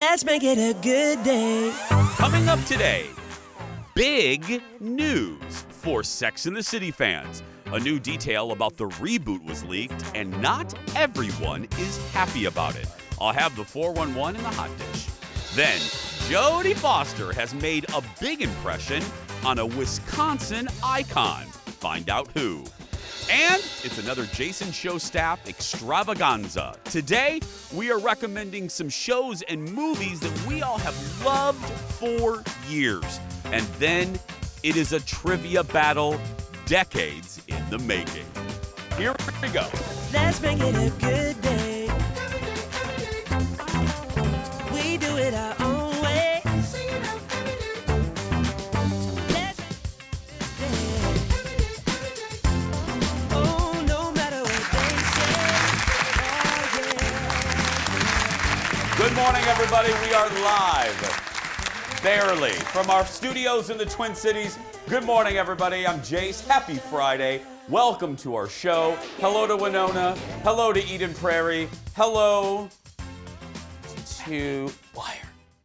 Let's make it a good day. Coming up today, big news for Sex and the City fans. A new detail about the reboot was leaked, and not everyone is happy about it. I'll have the 411 in the hot dish. Then, Jodie Foster has made a big impression on a Wisconsin icon. Find out who. And it's another Jason Show staff extravaganza. Today, we are recommending some shows and movies that we all have loved for years. And then it is a trivia battle decades in the making. Here we go. Let's make it a good day. We do it our own way. Let's make it a good day. Oh, no matter what they say. Oh, yeah. Good morning, everybody. We are live, barely, from our studios in the Twin Cities. Good morning, everybody. I'm Jace. Happy Friday. Welcome to our show. Hello to Winona. Hello to Eden Prairie. Hello to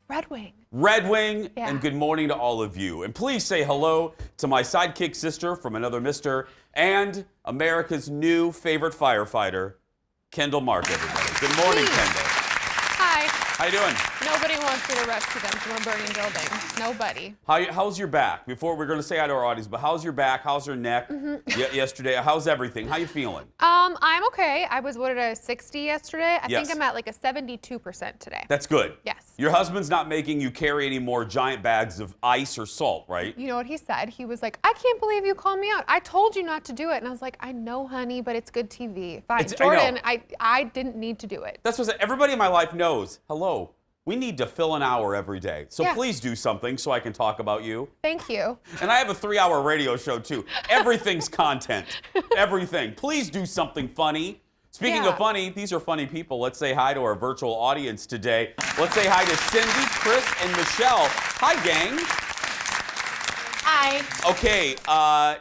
Red Wing. Red Wing, Yeah. and good morning to all of you. And please say hello to my sidekick sister from another mister and America's new favorite firefighter, Kendall Mark, everybody. Good morning, Kendall. Hi. How you doing? Nobody wants me to rescue them from a burning building. Nobody. How's your back? Before we're going to say hi to our audience, but how's your back? How's your neck? Yesterday, how's everything? How you feeling? I'm okay. I was at a 60 yesterday. I Yes. think I'm at like a 72% today. That's good. Yes. Your husband's not making you carry any more giant bags of ice or salt, right? You know what he said? He was like, I can't believe you called me out. I told you not to do it. And I was like, I know, honey, but it's good TV. Fine. It's- I know. Jordan, I didn't need to do it. That's what everybody in my life knows. Hello. We need to fill an hour every day. So Yeah. please do something so I can talk about you. Thank you. And I have a 3-hour radio show too. Everything's content. Everything. Please do something funny. Speaking Yeah. of funny, these are funny people. Let's say hi to our virtual audience today. Let's say hi to Cindy, Chris, and Michelle. Hi, gang. Hi. Okay,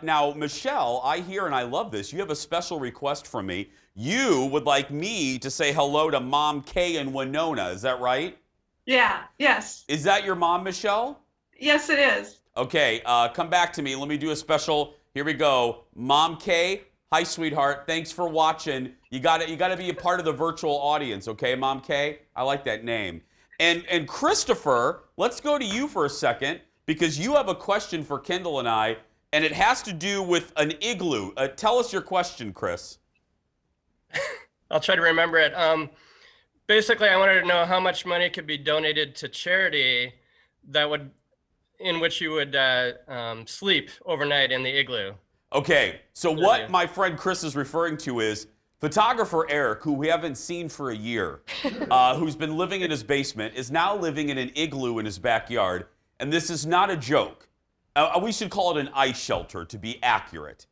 now, Michelle, I hear and I love this. You have a special request from me. You would like me to say hello to Mom Kay and Winona. Is that right? Yeah, yes. Is that your mom, Michelle? Yes, it is. Okay, come back to me. Let me do a special. Here we go. Mom Kay, hi, sweetheart. Thanks for watching. You got to be a part of the virtual audience, okay, Mom Kay? I like that name. And Christopher, let's go to you for a second because you have a question for Kendall and I, and it has to do with an igloo. Tell us your question, Chris. I'll try to remember it. Basically, I wanted to know how much money could be donated to charity in which you would sleep overnight in the igloo. Okay, so what my friend Chris is referring to is photographer Eric, who we haven't seen for a year, who's been living in his basement, is now living in an igloo in his backyard, and this is not a joke. We should call it an ice shelter to be accurate.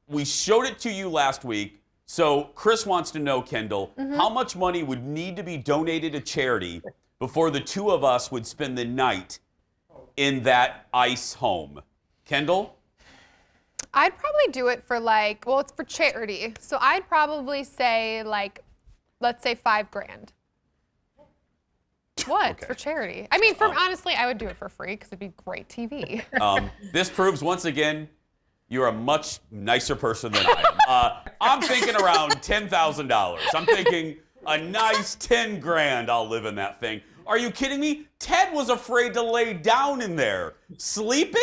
We showed it to you last week. So Chris wants to know, Kendall, how much money would need to be donated to charity before the two of us would spend the night in that ice home? Kendall? I'd probably do it for it's for charity. So I'd probably say let's say $5,000. What? Okay. For charity? I mean, honestly, I would do it for free because it'd be great TV. This proves once again you're a much nicer person than I am. I'm thinking around $10,000. I'm thinking a nice 10 grand I'll live in that thing. Are you kidding me? Ted was afraid to lay down in there. Sleeping?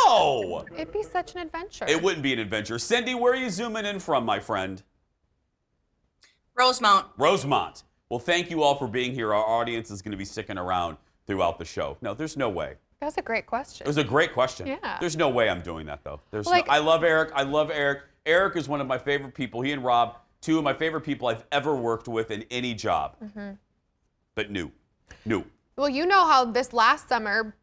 No! It'd be such an adventure. It wouldn't be an adventure. Cindy, where are you zooming in from, my friend? Rosemount. Rosemont. Well, thank you all for being here. Our audience is going to be sticking around throughout the show. No, there's no way. That was a great question. It was a great question. Yeah. There's no way I'm doing that, though. Like- I love Eric. I love Eric. Eric is one of my favorite people. He and Rob, two of my favorite people I've ever worked with in any job. But new. Well, you know how this last summer,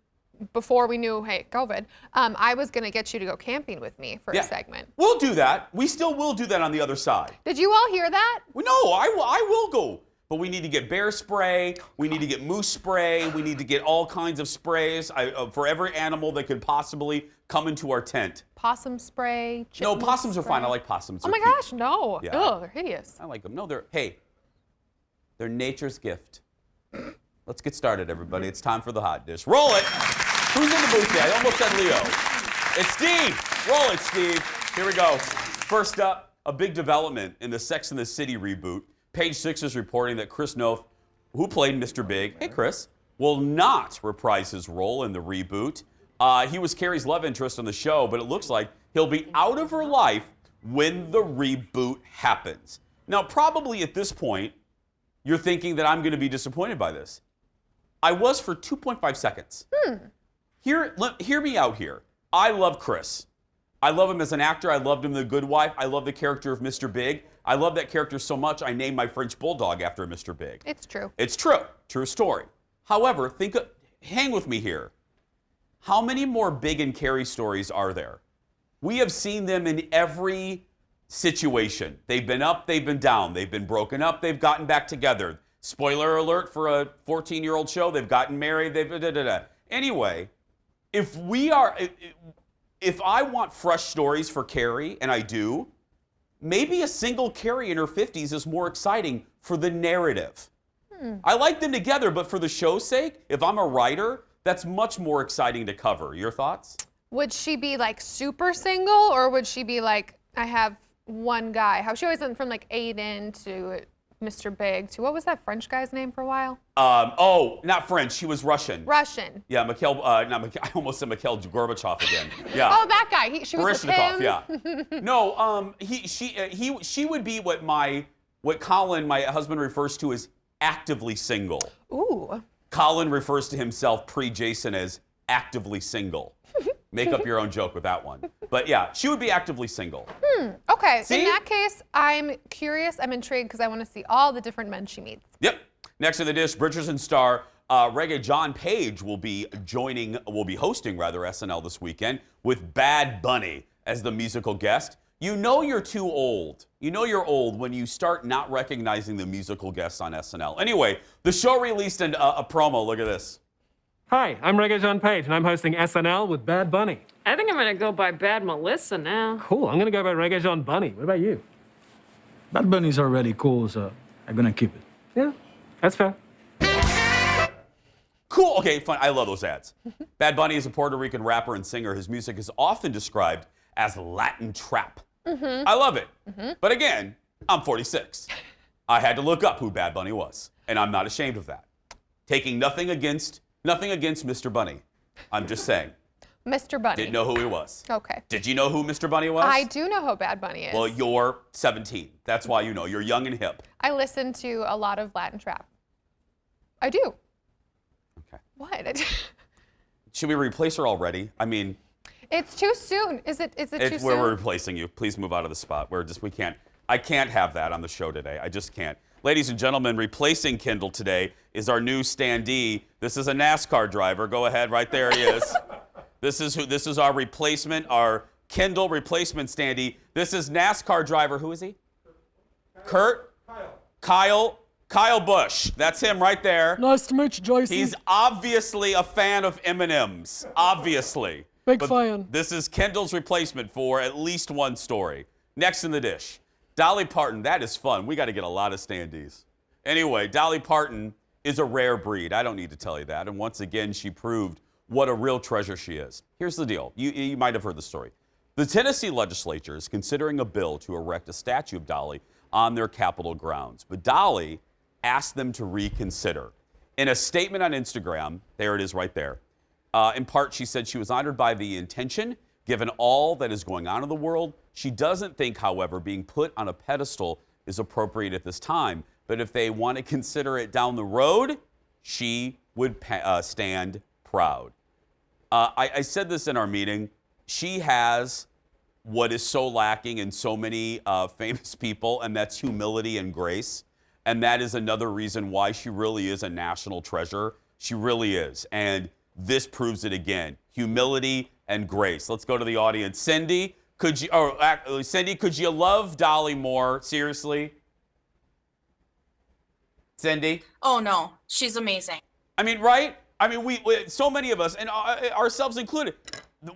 before we knew, hey, COVID, I was going to get you to go camping with me for a segment. We'll do that. We still will do that on the other side. Did you all hear that? No, I will go. But we need to get bear spray. We need to get moose spray. We need to get all kinds of sprays for every animal that could possibly come into our tent. Possum spray. No, chipmunk possums are fine. spray. I like possums. Oh They're my cute. gosh, no. Yeah. Ugh, they're hideous. I like them. No, they're nature's gift. Let's get started, everybody. It's time for the hot dish. Roll it. Who's in the booth here? I almost said Leo. It's Steve. Roll it, Steve. Here we go. First up, a big development in the Sex and the City reboot. Page 6 is reporting that Chris Noth, who played Mr. Big, hey Chris, will not reprise his role in the reboot. He was Carrie's love interest on the show, but it looks like he'll be out of her life when the reboot happens. Now, probably at this point, you're thinking that I'm going to be disappointed by this. I was for 2.5 seconds. Hear me out here. I love Chris. I love him as an actor. I loved him in The Good Wife. I love the character of Mr. Big. I love that character so much, I named my French Bulldog after Mr. Big. It's true. It's true. True story. However, hang with me here. How many more Big and Carrie stories are there? We have seen them in every situation. They've been up, they've been down. They've been broken up, they've gotten back together. Spoiler alert for a 14-year-old show, they've gotten married, Anyway, if I want fresh stories for Carrie, and I do, maybe a single Carrie in her 50s is more exciting for the narrative. I like them together, but for the show's sake, if I'm a writer, that's much more exciting to cover. Your thoughts? Would she be like super single, or would she be like, I have one guy? How she always went from like Aiden to Mr. Big to, what was that French guy's name for a while? Not French. He was Russian. Russian. Yeah, I almost said Mikhail Gorbachev again. Yeah. Oh, that guy. She was with him. Yeah. No, she would be what Colin, my husband, refers to as actively single. Ooh. Colin refers to himself pre-Jason as actively single. Make up your own joke with that one. But yeah, she would be actively single. Okay, See? in that case, I'm curious, I'm intrigued because I want to see all the different men she meets. Yep. Next on the dish, Bridgerton star Reggae John Page will be hosting SNL this weekend with Bad Bunny as the musical guest. You know you're too old. You know you're old when you start not recognizing the musical guests on SNL. Anyway, the show released a promo. Look at this. Hi, I'm Reggae John Page, and I'm hosting SNL with Bad Bunny. I think I'm gonna go by Bad Melissa now. Cool, I'm gonna go by Reggae John Bunny. What about you? Bad Bunny's already cool, so I'm gonna keep it. Yeah, that's fair. Cool. Okay, fine. I love those ads. Bad Bunny is a Puerto Rican rapper and singer. His music is often described as Latin trap. I love it. But again, I'm 46. I had to look up who Bad Bunny was, and I'm not ashamed of that. Taking nothing against Mr. Bunny. I'm just saying. Mr. Bunny. Didn't know who he was. Okay. Did you know who Mr. Bunny was? I do know who Bad Bunny is. Well, you're 17. That's why you know. You're young and hip. I listen to a lot of Latin trap. I do. Okay. What? Should we replace her already? I mean, it's too soon. Is it too soon? We're replacing you. Please move out of the spot. I can't have that on the show today. I just can't. Ladies and gentlemen, replacing Kendall today is our new standee. This is a NASCAR driver. Go ahead, right there he is. This is our replacement, our Kendall replacement standee. This is NASCAR driver. Who is he? Kurt? Kyle Busch. That's him right there. Nice to meet you, Jason. He's obviously a fan of M&M's. Obviously. Big fan. This is Kendall's replacement for at least one story. Next in the dish, Dolly Parton. That is fun. We got to get a lot of standees. Anyway, Dolly Parton is a rare breed. I don't need to tell you that. And once again, she proved what a real treasure she is. Here's the deal. You might have heard the story. The Tennessee legislature is considering a bill to erect a statue of Dolly on their Capitol grounds. But Dolly asked them to reconsider. In a statement on Instagram, there it is right there. In part, she said she was honored by the intention, given all that is going on in the world. She doesn't think, however, being put on a pedestal is appropriate at this time. But if they want to consider it down the road, she would stand proud. I said this in our meeting. She has what is so lacking in so many famous people, and that's humility and grace. And that is another reason why she really is a national treasure. She really is. And this proves it again. Humility and grace. Let's go to the audience. Cindy, could you love Dolly more? Seriously? Cindy? Oh, no. She's amazing. I mean, right? I mean, we so many of us, and ourselves included,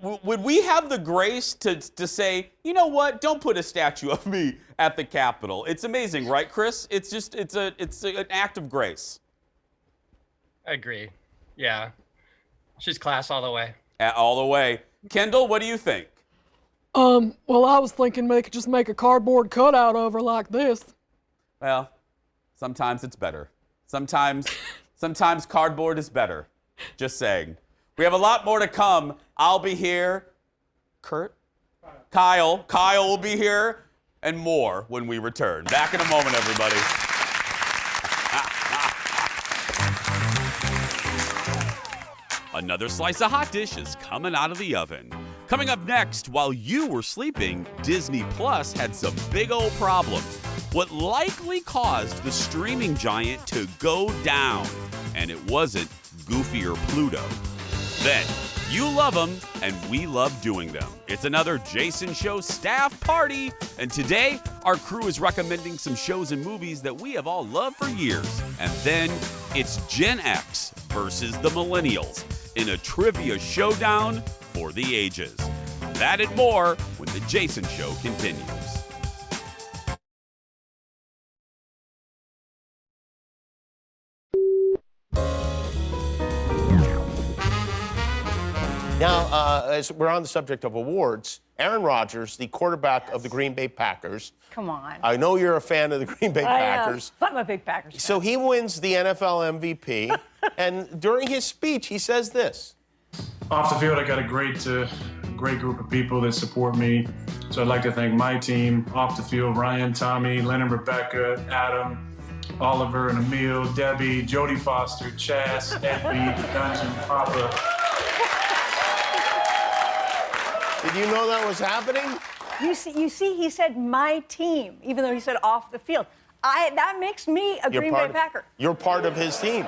would we have the grace to say, you know what? Don't put a statue of me at the Capitol. It's amazing, right, Chris? It's an act of grace. I agree. Yeah. She's class all the way. All the way. Kendall, what do you think? Well, I was thinking they could just make a cardboard cutout of her like this. Well, sometimes it's better. Sometimes cardboard is better. Just saying. We have a lot more to come. I'll be here. Kurt? Kyle will be here, and more when we return. Back in a moment, everybody. Another slice of hot dish is coming out of the oven. Coming up next, while you were sleeping, Disney Plus had some big old problems. What likely caused the streaming giant to go down? And it wasn't Goofy or Pluto. Then, you love them, and we love doing them. It's another Jason Show staff party, and today, our crew is recommending some shows and movies that we have all loved for years. And then, it's Gen X versus the Millennials in a trivia showdown for the ages. That and more when the Jason Show continues. Now, as we're on the subject of awards, Aaron Rodgers, the quarterback of the Green Bay Packers. Come on. I know you're a fan of the Green Bay Packers. I'm a big Packers fan. So he wins the NFL MVP, and during his speech, he says this. Off the field, I got a great group of people that support me. So I'd like to thank my team. Off the field, Ryan, Tommy, Lynn and Rebecca, Adam, Oliver and Emil, Debbie, Jodie Foster, Chas, Edby, Dungeon, Papa. Did you know that was happening? You see, he said my team, even though he said off the field. That makes me a Green Bay Packer. You're part of his team.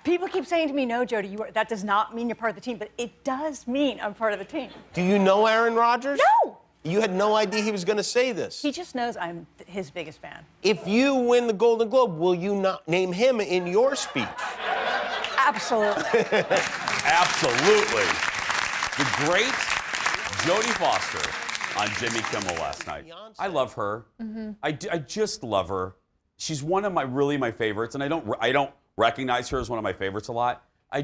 People keep saying to me, no, Jody, that does not mean you're part of the team, but it does mean I'm part of the team. Do you know Aaron Rodgers? No! You had no idea he was going to say this. He just knows I'm his biggest fan. If you win the Golden Globe, will you not name him in your speech? Absolutely. Absolutely. The great Jodie Foster on Jimmy Kimmel last night. I love her. Mm-hmm. I just love her. She's one of my favorites, and I don't recognize her as one of my favorites a lot. I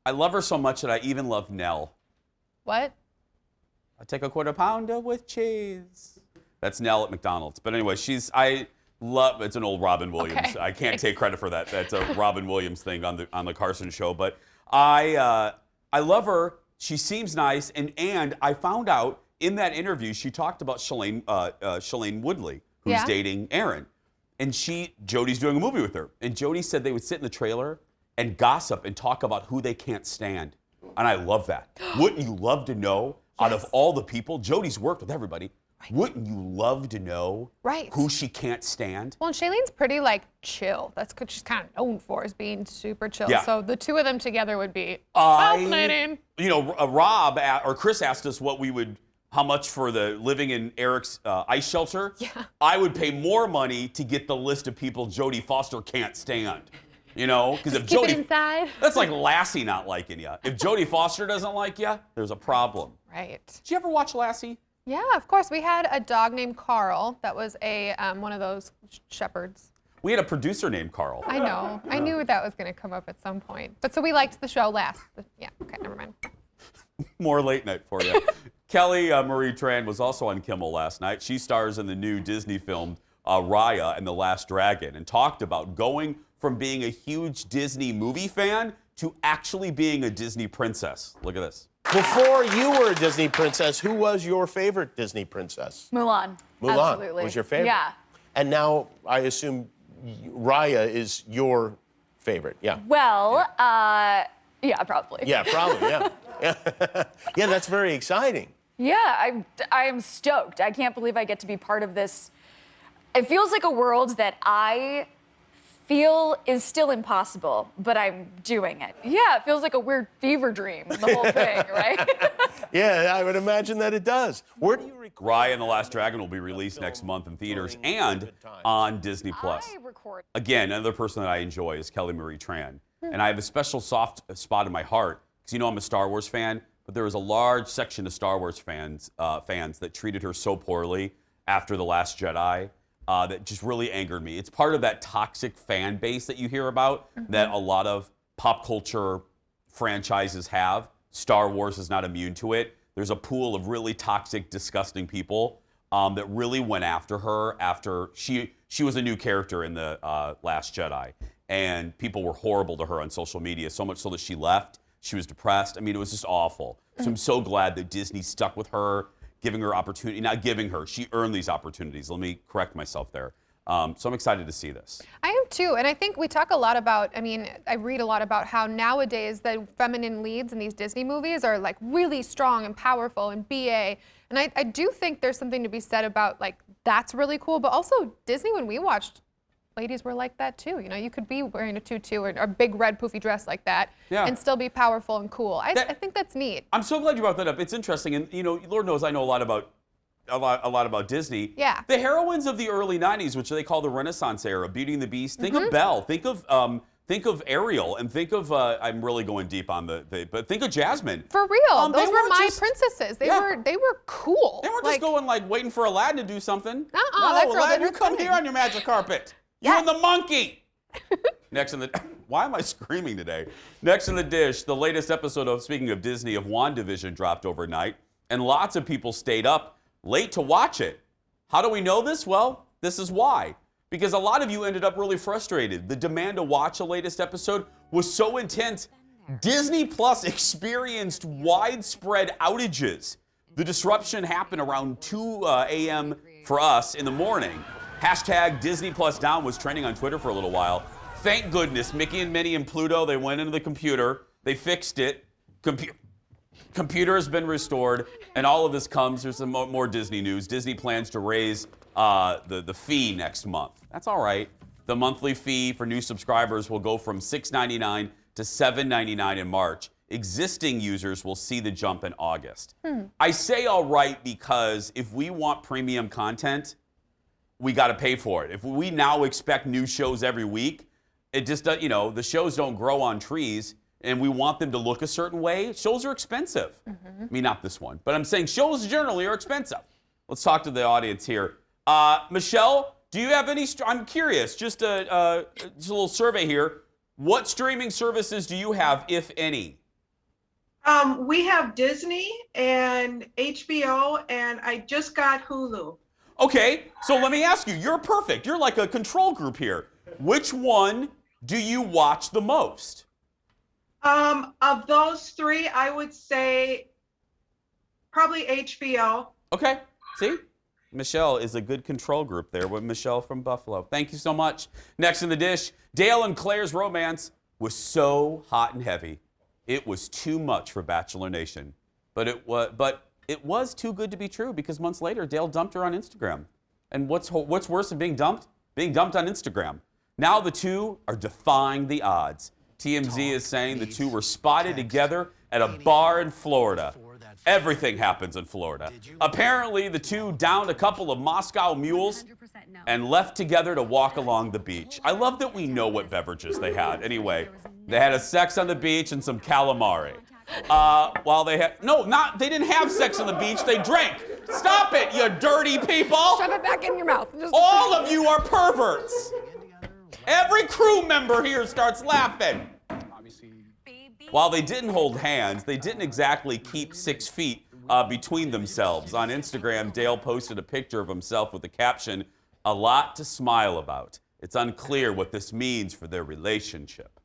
love her so much that I even love Nell. What? I take a quarter pounder with cheese. That's Nell at McDonald's. But anyway, it's an old Robin Williams. Okay. I can't take credit for that. That's a Robin Williams thing on the Carson show. But I love her. She seems nice, and I found out in that interview she talked about Shailene Woodley, who's dating Aaron, and Jodie's doing a movie with her, and Jodie said they would sit in the trailer and gossip and talk about who they can't stand, and I love that. Wouldn't you love to know? Out of all the people, Jodie's worked with everybody. Right. Wouldn't you love to know who she can't stand? Well, and Shailene's pretty chill. That's what she's kind of known for, is being super chill. Yeah. So the two of them together would be fascinating. Rob or Chris asked us how much for the living in Eric's ice shelter. Yeah. I would pay more money to get the list of people Jodie Foster can't stand. Because if Jodie inside. That's like Lassie not liking you. If Jodie Foster doesn't like you, there's a problem. Right. Did you ever watch Lassie? Yeah, of course. We had a dog named Carl that was one of those shepherds. We had a producer named Carl. I know. I knew that was going to come up at some point. But so we liked the show last. Yeah, okay, never mind. More late night for you. Kelly Marie Tran was also on Kimmel last night. She stars in the new Disney film Raya and the Last Dragon, and talked about going from being a huge Disney movie fan to actually being a Disney princess. Look at this. Before you were a Disney princess, who was your favorite Disney princess? Mulan. Mulan Absolutely. was your favorite? Yeah. And now I assume Raya is your favorite. Yeah. Well, yeah, probably. Yeah, probably, yeah. Yeah, that's very exciting. Yeah, I am stoked. I can't believe I get to be part of this. It feels like a world that I feel is still impossible, but I'm doing it. Yeah, it feels like a weird fever dream, the whole thing, right? Yeah, I would imagine that it does. Where do you record? Raya and the Last Dragon will be released next month in theaters and on Disney Plus. Again, another person that I enjoy is Kelly Marie Tran. And I have a special soft spot in my heart, because I'm a Star Wars fan, but there was a large section of Star Wars fans that treated her so poorly after The Last Jedi. that just really angered me. It's part of that toxic fan base that you hear about that a lot of pop culture franchises have. Star Wars is not immune to it. There's a pool of really toxic, disgusting people that really went after her after she was a new character in the Last Jedi. And people were horrible to her on social media, so much so that she left. She was depressed. I mean, it was just awful. So I'm so glad that Disney stuck with her, giving her opportunity. Not giving her, she earned these opportunities. Let me correct myself there. So I'm excited to see this. I am too, and I think we talk a lot about, I read a lot about how nowadays the feminine leads in these Disney movies are like really strong and powerful and BA. And I do think there's something to be said about like, that's really cool, but also Disney, when we watched, ladies were like that too. You know, you could be wearing a tutu or a big red poofy dress like that and still be powerful and cool. I think that's neat. I'm so glad you brought that up. It's interesting, and you know, Lord knows I know a lot about Disney. Yeah. The heroines of the early 90s, which they call the Renaissance era, Beauty and the Beast. Think of Belle. Think of Ariel, and think of I'm really going deep on but think of Jasmine. For real, those were my princesses. They were cool. They weren't just going like waiting for Aladdin to do something. No, that girl Aladdin, you come here on your magic carpet. You and the monkey. Next in the why am I screaming today? Next in the dish, the latest episode of, speaking of Disney, of WandaVision dropped overnight, and lots of people stayed up late to watch it. How do we know this? Well, this is why. Because a lot of you ended up really frustrated. The demand to watch the latest episode was so intense, Disney Plus experienced widespread outages. The disruption happened around 2 a.m. for us in the morning. Hashtag Disney Plus down was trending on Twitter for a little while. Thank goodness, Mickey and Minnie and Pluto, they went into the computer, they fixed it. Computer has been restored, and all of this comes, there's some more Disney news. Disney plans to raise the fee next month. That's all right. The monthly fee for new subscribers will go from $6.99 to $7.99 in March. Existing users will see the jump in August. I say all right because if we want premium content, we got to pay for it. If we now expect new shows every week, it just does, you know, the shows don't grow on trees, and we want them to look a certain way. Shows are expensive. I mean, not this one, but I'm saying shows generally are expensive. Let's talk to the audience here. Michelle, do you have any, I'm curious, just a little survey here. What streaming services do you have, if any? We have Disney and HBO, and I just got Hulu. Okay, so let me ask you, you're perfect. You're like a control group here. Which one do you watch the most? Of those three, I would say probably HBO. Okay, see? Michelle is a good control group there with Michelle from Buffalo. Thank you so much. Next in the dish, Dale and Claire's romance was so hot and heavy. It was too much for Bachelor Nation. But it was too good to be true because months later, Dale dumped her on Instagram. And what's worse than being dumped? Being dumped on Instagram. Now the two are defying the odds. TMZ is saying the two were spotted together at a bar in Florida. Everything happens in Florida. Apparently, the two downed a couple of Moscow mules and left together to walk along the beach. I love that we know what beverages they had. Anyway, they had a sex on the beach and some calamari. While they had, they didn't have sex on the beach, they drank. Stop it, you dirty people! Shove it back in your mouth. All of you are perverts. Every crew member here starts laughing. While they didn't hold hands, they didn't exactly keep 6 feet between themselves. On Instagram, Dale posted a picture of himself with the caption, "A lot to smile about. It's unclear what this means for their relationship."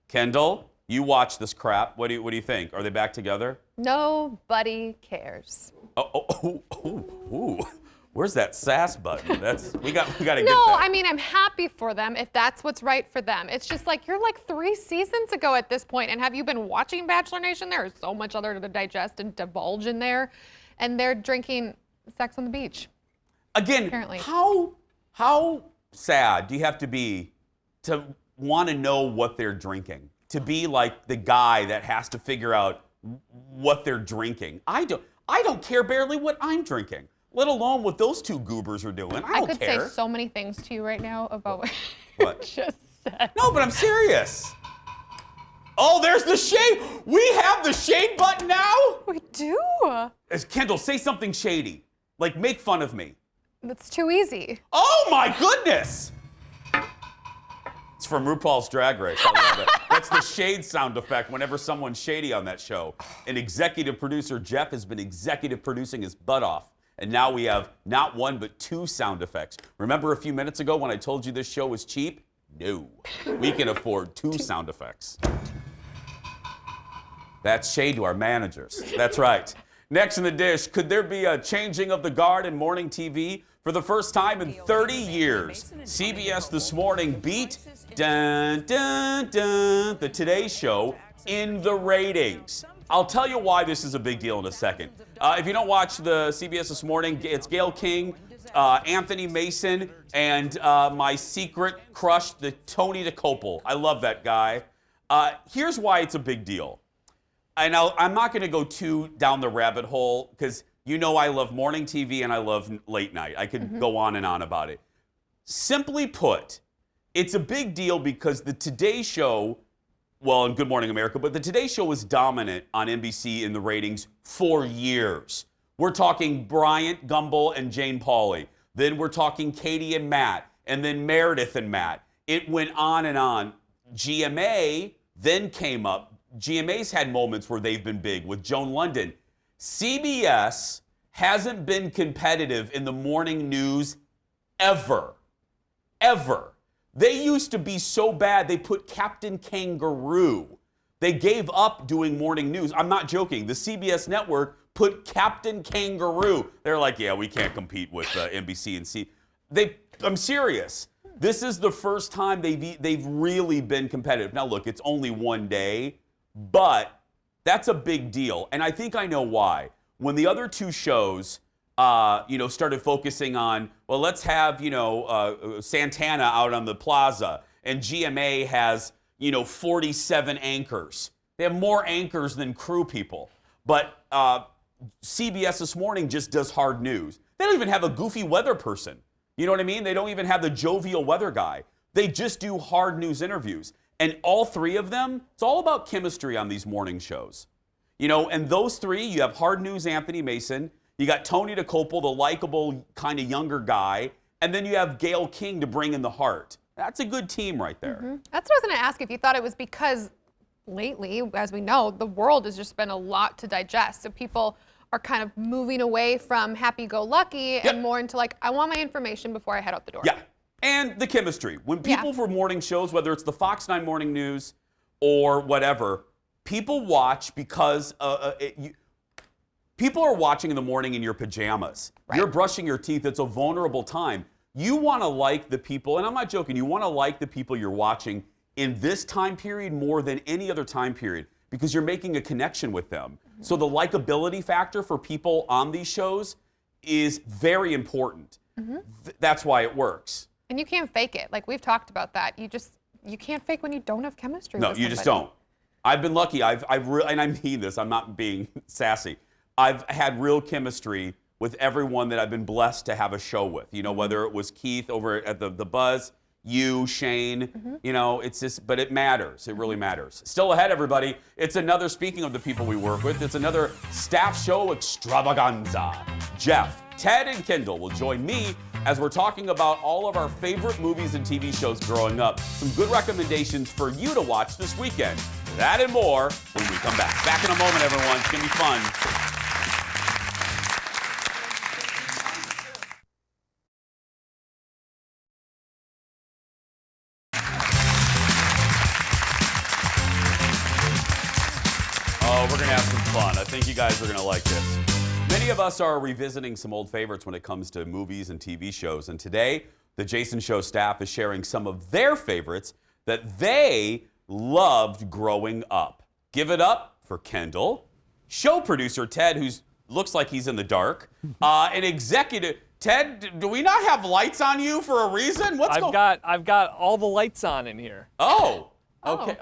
Kendall, you watch this crap. What do you think? Are they back together? Nobody cares. Ooh. Where's that sass button? We got to get that. No, I mean, I'm happy for them if that's what's right for them. It's just like, you're like 3 seasons ago at this point, and have you been watching Bachelor Nation? There is so much other to digest and divulge in there, and they're drinking sex on the beach. Again, apparently. How sad do you have to be to want to know what they're drinking? To be like the guy that has to figure out what they're drinking. I don't care barely what I'm drinking, let alone what those two goobers are doing. I don't care. I could say so many things to you right now about what you just said. No, but I'm serious. Oh, there's the shade. We have the shade button now? We do. Kendall, say something shady. Like, make fun of me. That's too easy. Oh my goodness! It's from RuPaul's Drag Race. I love it. That's the shade sound effect whenever someone's shady on that show. And executive producer Jeff has been executive producing his butt off. And now we have not one, but 2 sound effects. Remember a few minutes ago when I told you this show was cheap? No. We can afford 2 sound effects. That's shade to our managers. That's right. Next in the dish, could there be a changing of the guard in morning TV? For the first time in 30 years, CBS This Morning beat dun, dun, dun, the Today Show in the ratings. I'll tell you why this is a big deal in a second. If you don't watch the CBS This Morning, it's Gayle King, Anthony Mason, and my secret crush, the Tony DeCopel. I love that guy. Here's why it's a big deal. And I'm not going to go too down the rabbit hole because you know I love morning TV and I love late night. I could go on and on about it. Simply put, it's a big deal because the Today Show, well, in Good Morning America, but the Today Show was dominant on NBC in the ratings for years. We're talking Bryant Gumbel and Jane Pauley. Then we're talking Katie and Matt, and then Meredith and Matt. It went on and on. GMA then came up. GMA's had moments where they've been big with Joan London. CBS hasn't been competitive in the morning news ever. Ever. They used to be so bad, they put Captain Kangaroo. They gave up doing morning news. I'm not joking. The CBS network put Captain Kangaroo. They're like, yeah, we can't compete with NBC and C. I'm serious. This is the first time they've really been competitive. Now, look, it's only one day, but that's a big deal. And I think I know why. When the other 2 shows, started focusing on, well, let's have, Santana out on the plaza, and GMA has, 47 anchors. They have more anchors than crew people. But CBS This Morning just does hard news. They don't even have a goofy weather person. You know what I mean? They don't even have the jovial weather guy. They just do hard news interviews. And all 3 of them, it's all about chemistry on these morning shows. And those 3, you have hard news Anthony Mason, you got Tony DeCopel, the likable kind of younger guy, and then you have Gayle King to bring in the heart. That's a good team right there. That's what I was going to ask, if you thought it was because lately, as we know, the world has just been a lot to digest. So people are kind of moving away from happy-go-lucky and more into like, I want my information before I head out the door. Yeah, and the chemistry. When people for morning shows, whether it's the Fox 9 Morning News or whatever, people watch because people are watching in the morning in your pajamas. Right. You're brushing your teeth. It's a vulnerable time. You want to like the people, and I'm not joking, you want to like the people you're watching in this time period more than any other time period because you're making a connection with them. So the likability factor for people on these shows is very important. That's why it works. And you can't fake it. Like, we've talked about that. You can't fake when you don't have chemistry No, with you somebody. just don't. I've been lucky. and I mean this, I'm not being sassy. I've had real chemistry with everyone that I've been blessed to have a show with. Whether it was Keith over at the Buzz, you, Shane, it's just, but it matters. It really matters. Still ahead, everybody. It's another, speaking of the people we work with, it's another staff show extravaganza. Jeff, Ted, and Kendall will join me as we're talking about all of our favorite movies and TV shows growing up. Some good recommendations for you to watch this weekend. That and more when we come back. Back in a moment, everyone. It's going to be fun. Oh, we're going to have some fun. I think you guys are going to like this. Many of us are revisiting some old favorites when it comes to movies and TV shows. And today, the Jason Show staff is sharing some of their favorites that they loved growing up. Give it up for Kendall, show producer Ted, who looks like he's in the dark, and executive Ted. Do we not have lights on you for a reason? I've got all the lights on in here. Oh, okay.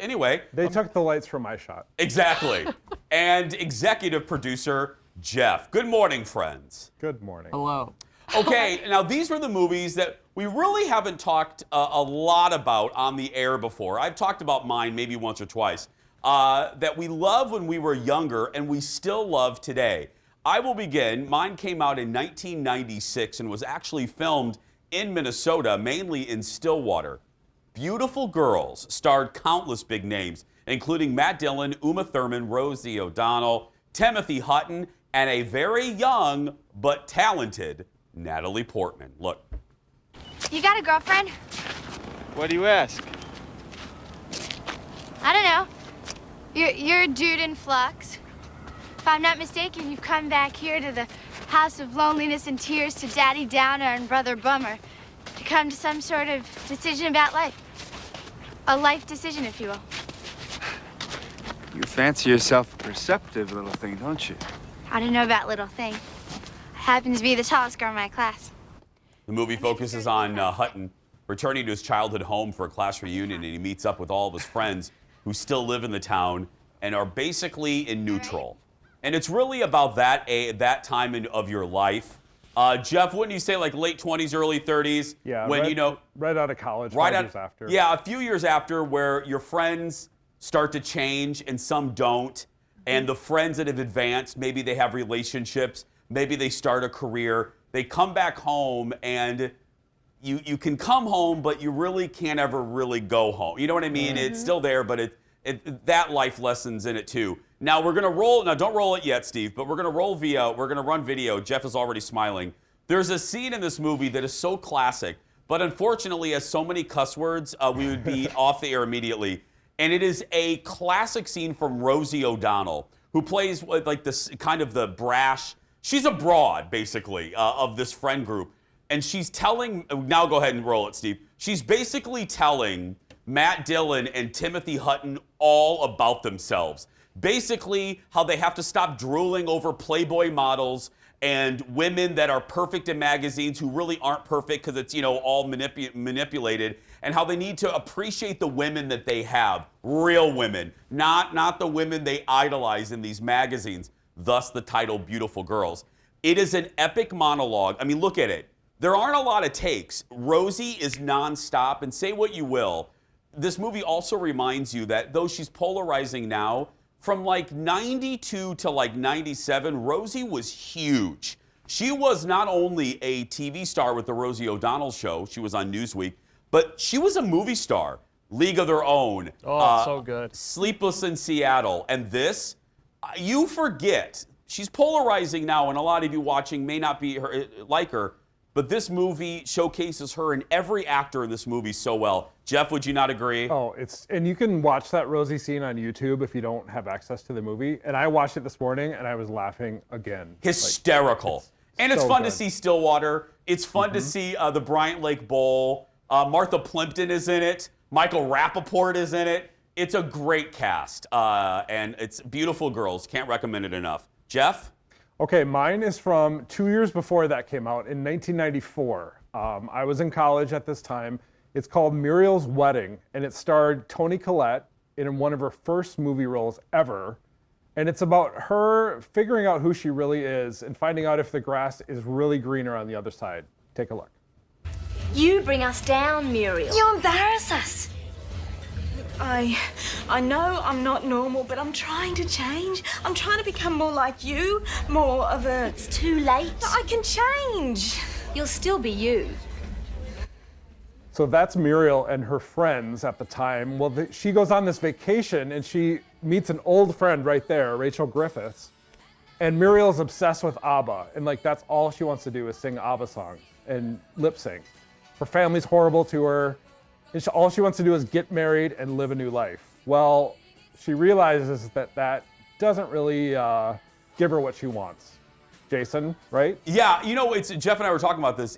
Anyway, they took the lights from my shot. Exactly. And executive producer Jeff. Good morning, friends. Good morning. Hello. Okay, now these were the movies that we really haven't talked a lot about on the air before. I've talked about mine maybe once or twice, that we loved when we were younger and we still love today. I will begin. Mine came out in 1996 and was actually filmed in Minnesota, mainly in Stillwater. Beautiful Girls starred countless big names, including Matt Dillon, Uma Thurman, Rosie O'Donnell, Timothy Hutton, and a very young but talented Natalie Portman. Look. You got a girlfriend? Why do you ask? I don't know. You're a dude in flux. If I'm not mistaken, you've come back here to the house of loneliness and tears, to Daddy Downer and Brother Bummer, to come to some sort of decision about life. A life decision, if you will. You fancy yourself a perceptive little thing, don't you? I don't know about little thing. I happen to be the tallest girl in my class. The movie focuses on Hutton returning to his childhood home for a class reunion, and he meets up with all of his friends who still live in the town and are basically in neutral. And it's really about that time of your life. Jeff, wouldn't you say like late 20s, early 30s? Yeah, when right out of college, right 5 years after. Yeah, a few years after, where your friends start to change and some don't. And the friends that have advanced, maybe they have relationships, maybe they start a career. They come back home, and you can come home, but you really can't ever really go home. You know what I mean? It's still there, but that life lesson's in it too. Now we're gonna roll. Now don't roll it yet, Steve. But we're gonna roll via. We're gonna run video. Jeff is already smiling. There's a scene in this movie that is so classic, but unfortunately has so many cuss words, we would be off the air immediately. And it is a classic scene from Rosie O'Donnell, who plays like this kind of the brash. She's a broad, basically, of this friend group, and she's telling. Now go ahead and roll it, Steve. She's basically telling Matt Dillon and Timothy Hutton all about themselves. Basically, how they have to stop drooling over Playboy models and women that are perfect in magazines who really aren't perfect because it's, all manipulated, and how they need to appreciate the women that they have, real women, not the women they idolize in these magazines, thus the title Beautiful Girls. It is an epic monologue. I mean, look at it. There aren't a lot of takes. Rosie is nonstop, and say what you will, this movie also reminds you that though she's polarizing now, from like 92 to like 97, Rosie was huge. She was not only a TV star with the Rosie O'Donnell show, she was on Newsweek, but she was a movie star. League of Their Own. Oh, so good. Sleepless in Seattle. And this, you forget, she's polarizing now, and a lot of you watching may not be like her, but this movie showcases her and every actor in this movie so well. Jeff, would you not agree? Oh, and you can watch that Rosie scene on YouTube if you don't have access to the movie. And I watched it this morning, and I was laughing again. Hysterical. And it's fun to see Stillwater. It's fun to see the Bryant Lake Bowl. Martha Plimpton is in it. Michael Rappaport is in it. It's a great cast, and it's Beautiful Girls. Can't recommend it enough. Jeff? Okay, mine is from 2 years before that came out, in 1994. I was in college at this time. It's called Muriel's Wedding, and it starred Toni Collette in one of her first movie roles ever. And it's about her figuring out who she really is and finding out if the grass is really greener on the other side. Take a look. You bring us down, Muriel. You embarrass us. I know I'm not normal, but I'm trying to change. I'm trying to become more like you, more of a... It's too late. I can change. You'll still be you. So that's Muriel and her friends at the time. Well, she goes on this vacation, and she meets an old friend right there, Rachel Griffiths. And Muriel's obsessed with ABBA, and that's all she wants to do is sing ABBA songs and lip sync. Her family's horrible to her. And all she wants to do is get married and live a new life. Well, she realizes that doesn't really give her what she wants. Jason, right? Yeah, it's Jeff and I were talking about this.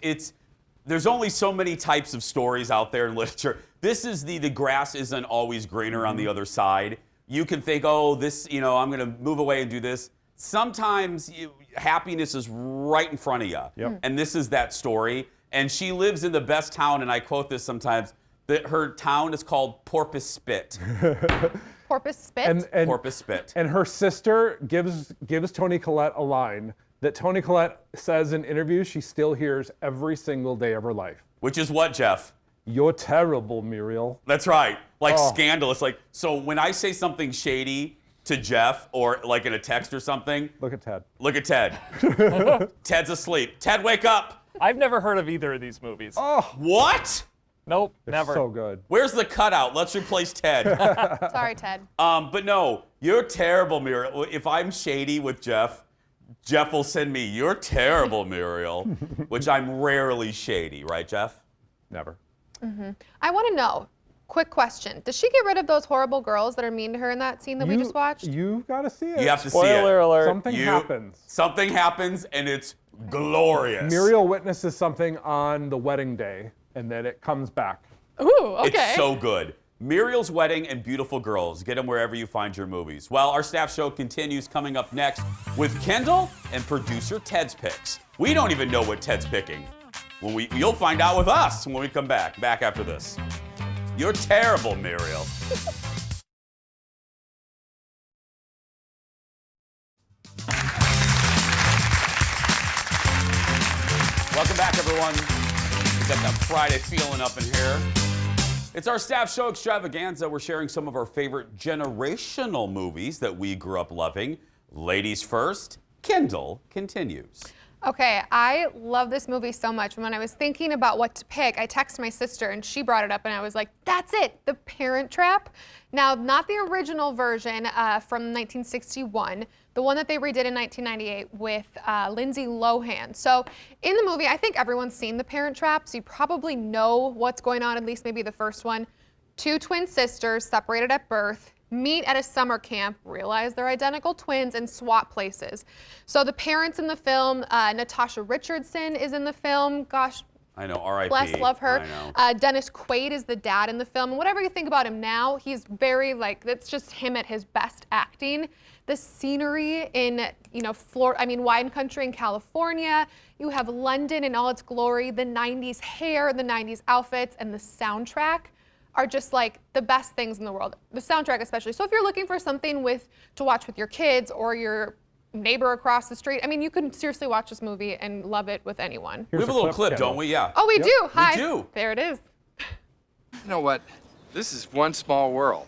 There's only so many types of stories out there in literature. This is the grass isn't always greener on the other side. You can think, oh, this, I'm going to move away and do this. Sometimes happiness is right in front of you. Yep. And this is that story. And she lives in the best town, and I quote this sometimes, that her town is called Porpoise Spit. Porpoise Spit? And Porpoise Spit. And her sister gives Toni Collette a line that Toni Collette says in interviews she still hears every single day of her life. Which is what, Jeff? You're terrible, Muriel. That's right. Scandalous. So when I say something shady, to Jeff or like in a text or something. Look at Ted. Look at Ted. Ted's asleep. Ted, wake up. I've never heard of either of these movies. Oh, what? Nope, they're never. so good. Where's the cutout? Let's replace Ted. Sorry, Ted. But no, you're terrible, Muriel. If I'm shady with Jeff, Jeff will send me, you're terrible, Muriel, which I'm rarely shady, right, Jeff? Never. I want to know, quick question. Does she get rid of those horrible girls that are mean to her in that scene that we just watched? You've got to see it. You have to see it. Spoiler alert. Something happens. Something happens, and it's glorious. Muriel witnesses something on the wedding day, and then it comes back. Ooh, okay. It's so good. Muriel's Wedding and Beautiful Girls. Get them wherever you find your movies. Well, our staff show continues coming up next with Kendall and producer Ted's picks. We don't even know what Ted's picking. You'll find out with us when we come back. Back after this. You're terrible, Muriel. Welcome back, everyone. We got that Friday feeling up in here. It's our staff show extravaganza. We're sharing some of our favorite generational movies that we grew up loving. Ladies first, Kendall continues. Okay, I love this movie so much. When I was thinking about what to pick, I texted my sister and she brought it up and I was like, that's it, The Parent Trap. Now, not the original version from 1961, the one that they redid in 1998 with Lindsay Lohan. So in the movie, I think everyone's seen The Parent Trap, so you probably know what's going on, at least maybe the first one. Two twin sisters separated at birth, meet at a summer camp, realize they're identical twins, and swap places. So the parents in the film, Natasha Richardson is in the film. Gosh, I know, R.I.P. bless, love her. I know. Dennis Quaid is the dad in the film. And whatever you think about him now, he's very that's just him at his best acting. The scenery in, wine country in California. You have London in all its glory, the 90s hair, the 90s outfits, and the soundtrack are just like the best things in the world. The soundtrack especially. So if you're looking for something to watch with your kids or your neighbor across the street, you can seriously watch this movie and love it with anyone. We have a little clip, don't we? Yeah. Oh, we do. Hi. We do. There it is. You know what? This is one small world.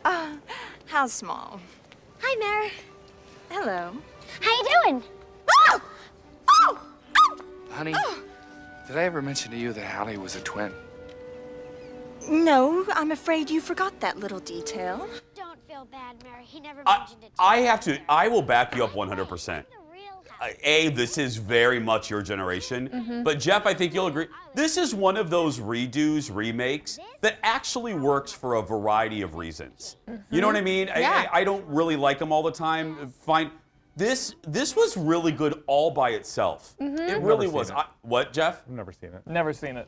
How small? Hi, Mare. Hello. How you doing? Oh! Oh! Honey, did I ever mention to you that Hallie was a twin? No, I'm afraid you forgot that little detail. Don't feel bad, Mary. He never mentioned it to I will back you up 100%. This is very much your generation. But Jeff, I think you'll agree. This is one of those redos, remakes that actually works for a variety of reasons. You know what I mean? Yeah. I don't really like them all the time. Fine. This was really good all by itself. It really was. What, Jeff? I've never seen it. Never seen it.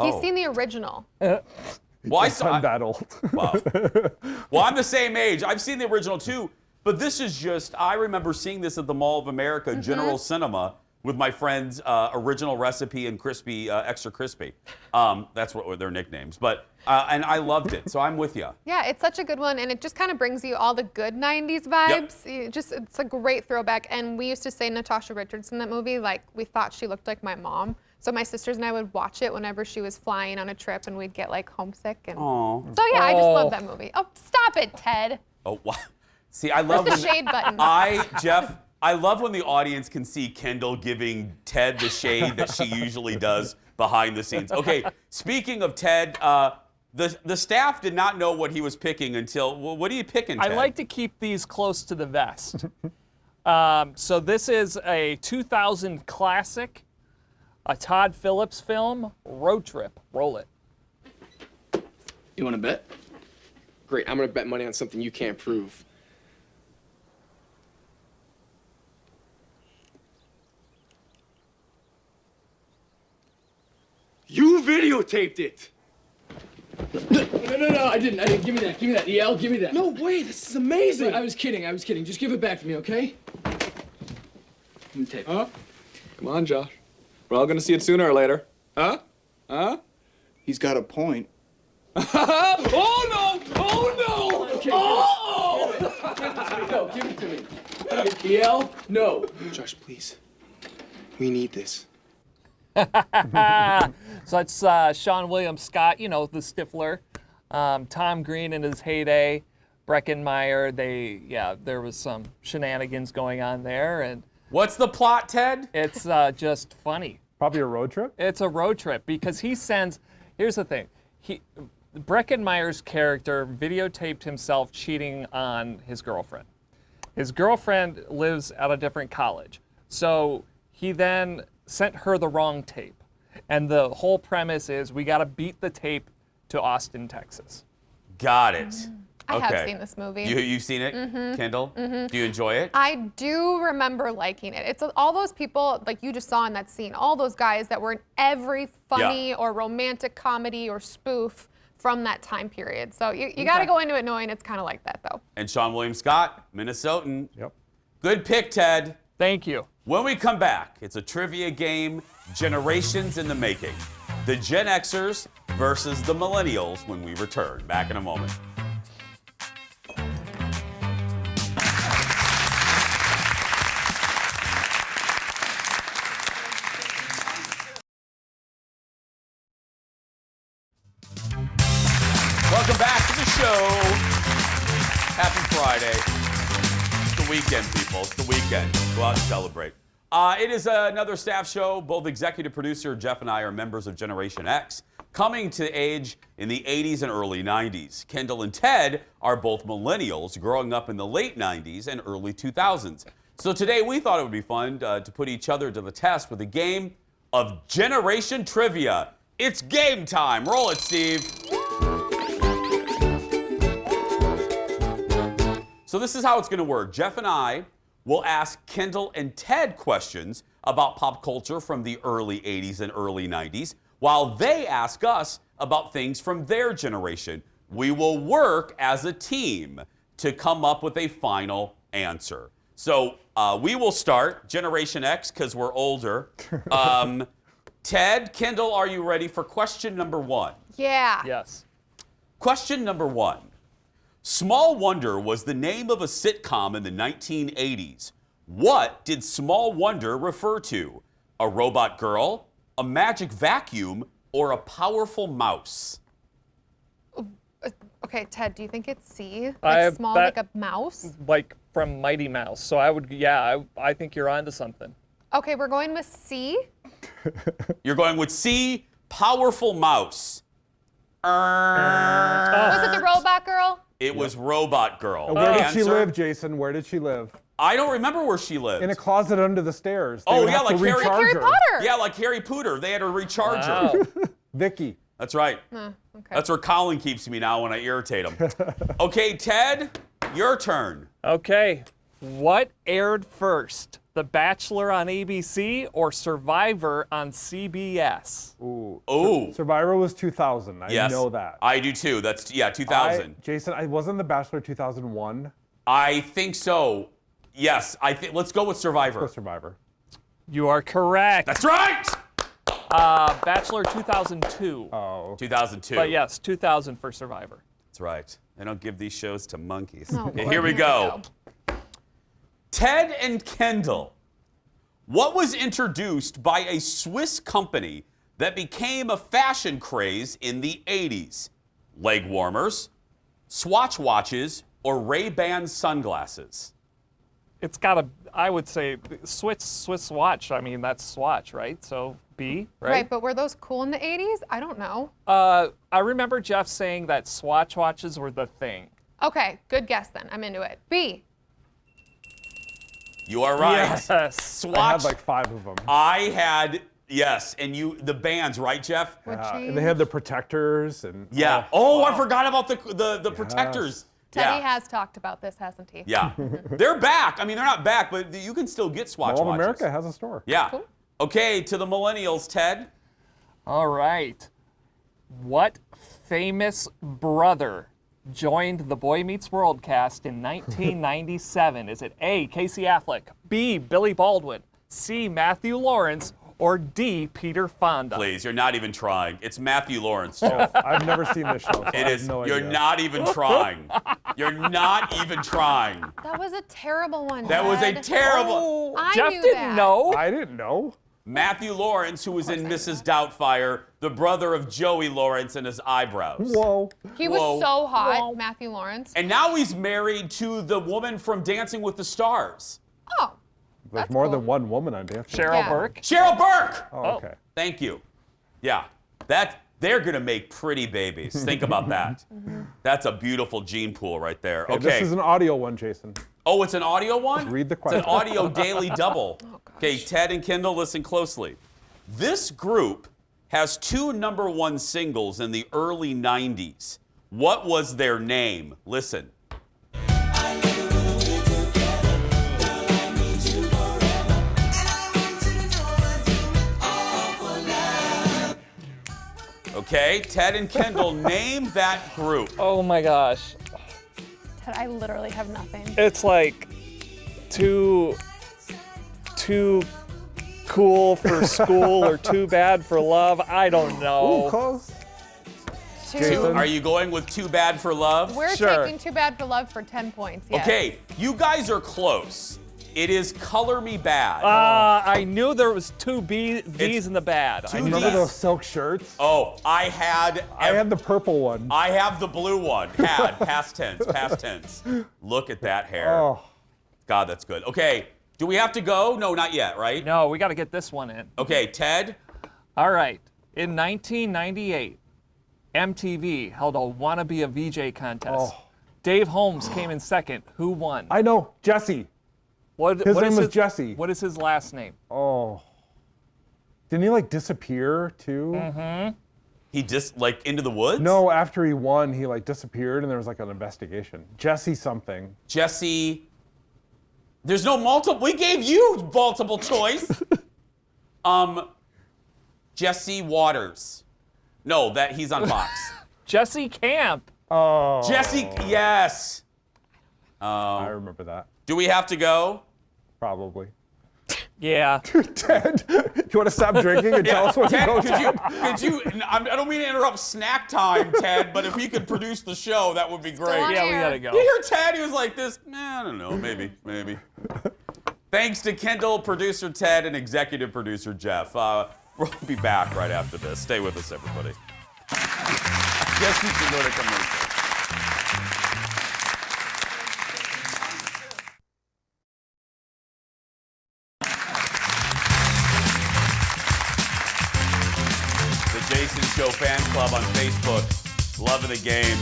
He's seen the original. Well, I'm that old. Wow. Well, I'm the same age. I've seen the original too, but this is just, I remember seeing this at the Mall of America General Cinema with my friends, Original Recipe and Crispy, Extra Crispy. That's what their nicknames. But and I loved it, so I'm with you. Yeah, it's such a good one, and it just kind of brings you all the good 90s vibes. It's a great throwback, and we used to say Natasha Richardson in that movie, we thought she looked like my mom. So my sisters and I would watch it whenever she was flying on a trip, and we'd get homesick. And Aww. So yeah, I just love that movie. Oh, stop it, Ted. Oh, wow. See, I love the shade button. Jeff, I love when the audience can see Kendall giving Ted the shade that she usually does behind the scenes. Okay, speaking of Ted, the staff did not know what he was picking until, what are you picking, Ted? I like to keep these close to the vest. So this is a 2000 classic, a Todd Phillips film, Road Trip. Roll it. You want to bet? Great, I'm going to bet money on something you can't prove. You videotaped it! No, I didn't. Give me that. Give me that. EL, give me that. No way, this is amazing. I was kidding. Just give it back to me, okay? Let me tape it. Huh? Come on, Josh. We're all gonna see it sooner or later. Huh? Huh? He's got a point. Oh, no! Oh, no! Okay, Oh! No, give it to me. EL, no. Josh, please. We need this. So that's Sean William Scott, the Stifler. Tom Green in his heyday. Breckenmeyer, there was some shenanigans going on there. And what's the plot, Ted? It's just funny. Probably a road trip? It's a road trip because here's the thing. Breckenmeyer's character videotaped himself cheating on his girlfriend. His girlfriend lives at a different college. So he then sent her the wrong tape. And the whole premise is we got to beat the tape to Austin, Texas. Got it. I have seen this movie. You've seen it, Kendall? Do you enjoy it? I do remember liking it. It's all those people, like you just saw in that scene, all those guys that were in every funny or romantic comedy or spoof from that time period. So you got to go into it knowing it's kind of like that, though. And Sean William Scott, Minnesotan. Yep. Good pick, Ted. Thank you. When we come back, it's a trivia game, Generations in the Making. The Gen Xers versus the Millennials when we return. Back in a moment. Welcome back to the show. Happy Friday. It's the weekend, people. It's the weekend. Go out and celebrate. It is another staff show. Both executive producer Jeff and I are members of Generation X, coming to age in the 80s and early 90s. Kendall and Ted are both millennials, growing up in the late 90s and early 2000s. So today we thought it would be fun to put each other to the test with a game of Generation Trivia. It's game time. Roll it, Steve. So this is how it's going to work. Jeff and I will ask Kendall and Ted questions about pop culture from the early 80s and early 90s, while they ask us about things from their generation. We will work as a team to come up with a final answer. So we will start Generation X because we're older. Ted, Kendall, are you ready for question number 1? Yeah. Yes. Question number 1. Small Wonder was the name of a sitcom in the 1980s. What did Small Wonder refer to? A robot girl, a magic vacuum, or a powerful mouse? Okay, Ted, do you think it's C? Like small, like a mouse? Like from Mighty Mouse. So I think you're onto something. Okay, we're going with C. You're going with C, powerful mouse. Was it the robot girl? It was Robot Girl. And where did she live, Jason? Where did she live? I don't remember where she lived. In a closet under the stairs. Oh, yeah, like Harry Potter. Yeah, like Harry Potter. They had to recharge her. Vicky. That's right. Okay. That's where Colin keeps me now when I irritate him. Okay, Ted, your turn. Okay. What aired first? The Bachelor on ABC or Survivor on CBS? Ooh. Survivor was 2000. I know that. I do too. That's 2000. Jason, I wasn't The Bachelor 2001. I think so. Yes, let's go with Survivor. Let's go Survivor. You are correct. That's right. Bachelor 2002. Oh. 2002. But yes, 2000 for Survivor. That's right. They don't give these shows to monkeys. Oh, Okay, here we go. Ted and Kendall. What was introduced by a Swiss company that became a fashion craze in the 80s? Leg warmers, Swatch watches, or Ray-Ban sunglasses? It's got a, I would say, Swiss watch. I mean, that's Swatch, right? So B, right? Right, but were those cool in the 80s? I don't know. I remember Jeff saying that Swatch watches were the thing. Okay, good guess then. I'm into it. B. You are right. Yes. Swatch. I had like 5 of them. I had, yes, and the bands, right, Jeff? And they had the protectors and. Yeah. Oh, I forgot about the protectors. Teddy has talked about this, hasn't he? Yeah. They're back. I mean, they're not back, but you can still get Swatch Mall of watches. America has a store. Yeah. Cool. Okay, to the millennials, Ted. All right. What famous brother joined the Boy Meets World cast in 1997? Is it A, Casey Affleck, B, Billy Baldwin, C, Matthew Lawrence, or D, Peter Fonda? Please, you're not even trying. It's Matthew Lawrence. Oh, I've never seen this show. So It I is. have no You're idea. not even trying. You're not even trying. That was a terrible one. That was a Ted. terrible. I Jeff knew didn't that. know. I didn't know. Matthew Lawrence, who was in Mrs. Doubtfire, the brother of Joey Lawrence and his eyebrows. Whoa. He was so hot, Matthew Lawrence. And now he's married to the woman from Dancing with the Stars. Oh. There's more than one woman on Dancing. Cheryl Burke. Cheryl Burke! Oh, okay. Thank you. Yeah. They're going to make pretty babies. Think about that. That's a beautiful gene pool right there. Okay. This is an audio one, Jason. Oh, it's an audio one? Read the It's question. an audio daily double. Okay, Ted and Kendall, listen closely. This group has 2 #1 singles in the early 90s. What was their name? Listen. Okay, Ted and Kendall, name that group. Oh my gosh. Ted, I literally have nothing. It's like too cool for school or too bad for love. I don't know. Ooh, close. Are you going with Too Bad for Love? We're taking Too Bad for Love for 10 points. Yes. Okay, you guys are close. It is Color Me Bad. I knew there was 2 B's in the bad. I knew Remember that. those silk shirts? Oh, I had the purple one. I have the blue one. Had, past tense. Look at that hair. Oh. God, that's good. Okay, do we have to go? No, not yet, right? No, we got to get this one in. Okay, Ted? All right. In 1998, MTV held a Wanna Be a VJ contest. Oh. Dave Holmes came in second. Who won? I know, Jesse. His name was Jesse. What is his last name? Oh. Didn't he like disappear too? Mm-hmm. He just like into the woods? No, after he won, he like disappeared and there was like an investigation. Jesse something. Jesse. There's no multiple. We gave you multiple choice. Jesse Waters. No, that he's on Fox. Jesse Camp. Oh. Jesse, yes. I remember that. Do we have to go? Probably. Yeah. Ted, you want to stop drinking and tell us what Ted, goes on? could you, I don't mean to interrupt snack time, Ted, but if you could produce the show, that would be great. Yeah, we gotta go. You hear Ted? He was like this, I don't know, maybe. Thanks to Kendall, producer Ted, and executive producer Jeff. We'll be back right after this. Stay with us, everybody. Guess you can go to commercial. Jason Show fan club on Facebook. Loving the game.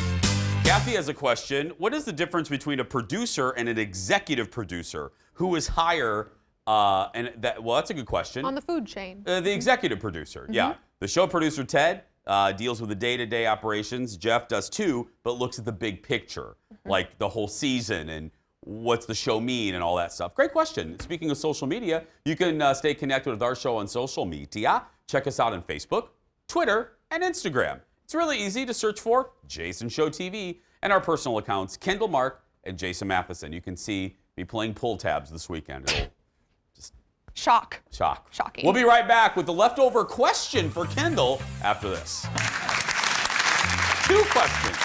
Kathy has a question. What is the difference between a producer and an executive producer? Who is higher? Well, that's a good question. On the food chain. The executive producer, yeah. The show producer, Ted, deals with the day-to-day operations. Jeff does too, but looks at the big picture, like the whole season and what's the show mean and all that stuff. Great question. Speaking of social media, you can stay connected with our show on social media. Check us out on Facebook, Twitter, and Instagram. It's really easy to search for Jason Show TV and our personal accounts, Kendall Mark and Jason Matheson. You can see me playing pull tabs this weekend. It'll just shock. Shocking. We'll be right back with the leftover question for Kendall after this. 2 questions.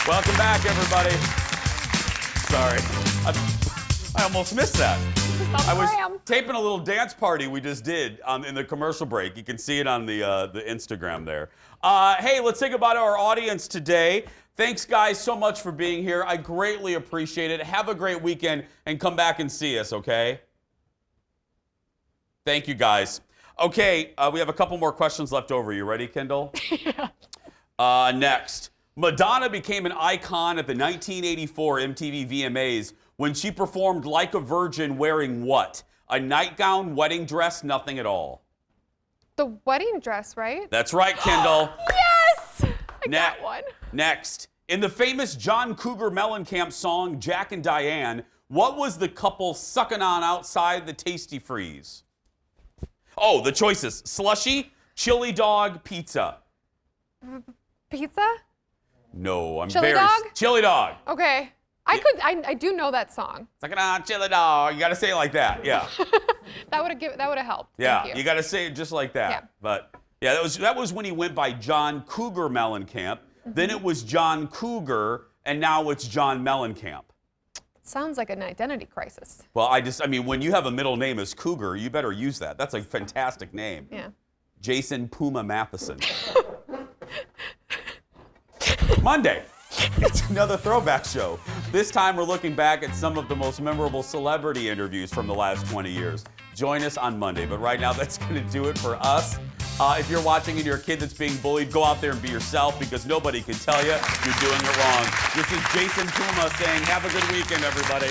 Welcome back, everybody. Sorry. I almost missed that. I was taping a little dance party we just did in the commercial break. You can see it on the Instagram there. Hey, let's think about our audience today. Thanks, guys, so much for being here. I greatly appreciate it. Have a great weekend and come back and see us, okay? Thank you, guys. Okay, we have a couple more questions left over. You ready, Kendall? Yeah. Next. Madonna became an icon at the 1984 MTV VMAs when she performed Like a Virgin wearing what? A nightgown, wedding dress, nothing at all. The wedding dress, right? That's right, Kendall. Yes! I got one. Next. In the famous John Cougar Mellencamp song, Jack and Diane, what was the couple sucking on outside the Tasty Freeze? Oh, the choices. Slushy, chili dog, pizza. Pizza? No, I'm Chili dog? Chili dog. Okay. I do know that song. Sucking on chili dog. You got to say it like that. Yeah. That would have helped. Yeah. Thank You got to say it just like that. Yeah. But Yeah, that was when he went by John Cougar Mellencamp. Then it was John Cougar, and now it's John Mellencamp. Sounds like an identity crisis. Well, I mean, when you have a middle name as Cougar, you better use that. That's a fantastic name. Yeah. Jason Puma Matheson. Monday, it's another throwback show. This time we're looking back at some of the most memorable celebrity interviews from the last 20 years. Join us on Monday, but right now that's going to do it for us. If you're watching and you're a kid that's being bullied, go out there and be yourself because nobody can tell you you're doing it wrong. This is Jason Puma saying have a good weekend, everybody.